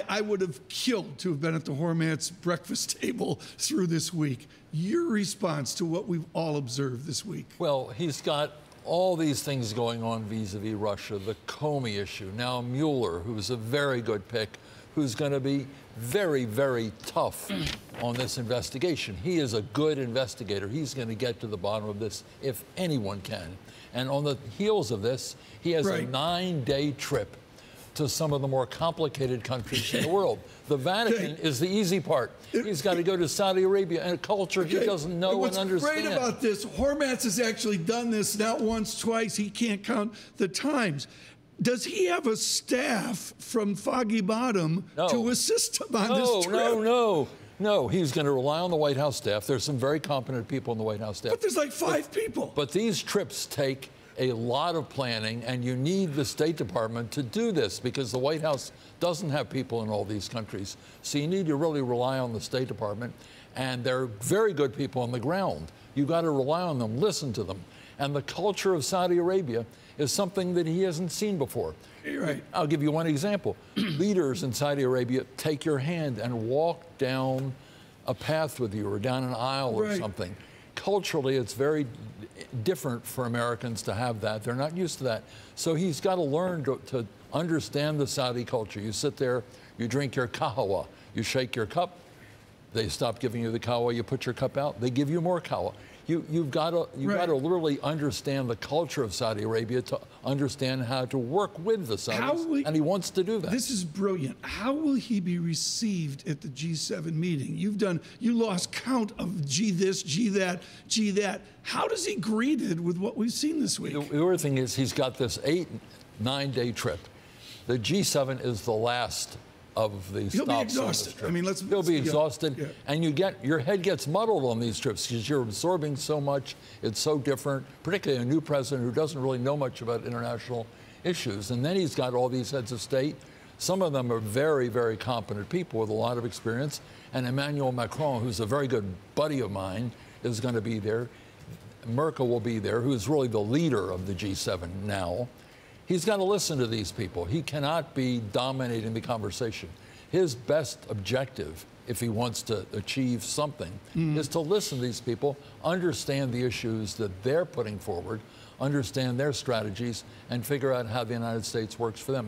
I would have killed to have been at the Hormats breakfast table through this week. Your response to what we've all observed this week? Well, he's got all these things going on vis-a-vis Russia, the Comey issue, now Mueller, who's a very good pick, who's going to be very, very tough on this investigation. He is a good investigator. He's going to get to the bottom of this if anyone can. And on the heels of this, he has a 9-day trip to some of the more complicated countries in the world. The Vatican is the easy part. He's got to go to Saudi Arabia and a culture he doesn't know and understand. What's great about this, Hormats has actually done this not once, twice. He can't count the times. Does he have a staff from Foggy Bottom to assist him on this trip? No, he's going to rely on the White House staff. There's some very competent people in the White House staff. But there's like 5 people. But these trips take a lot of planning, and you need the State Department to do this because the White House doesn't have people in all these countries. So you need to really rely on the State Department, and they're very good people on the ground. You've got to rely on them, listen to them. And the culture of Saudi Arabia is something that he hasn't seen before. You're right. I'll give you one example. Leaders in Saudi Arabia take your hand and walk down a path with you or down an aisle or something. Culturally, it's very different for Americans to have that. They're not used to that. So he's got to learn to understand the Saudi culture. You sit there, you drink your kahwa, you shake your cup, they stop giving you the kahwa, you put your cup out, they give you more kahwa. You've got to literally understand the culture of Saudi Arabia to understand how to work with the Saudis, and he wants to do that. This is brilliant. How will he be received at the G7 meeting? You lost count of G this, G that, G that. How does he greeted with what we've seen this week? The other thing is he's got this 8-9-day trip. The G7 is the last of the stops. He'll be exhausted. I mean, he'll be exhausted, and your head gets muddled on these trips because you're absorbing so much. It's so different, particularly a new president who doesn't really know much about international issues. And then he's got all these heads of state. Some of them are very, very competent people with a lot of experience. And Emmanuel Macron, who's a very good buddy of mine, is going to be there. Merkel will be there, who's really the leader of the G7 now. He's got to listen to these people. He cannot be dominating the conversation. His best objective, if he wants to achieve something, is to listen to these people, understand the issues that they're putting forward, understand their strategies, and figure out how the United States works for them.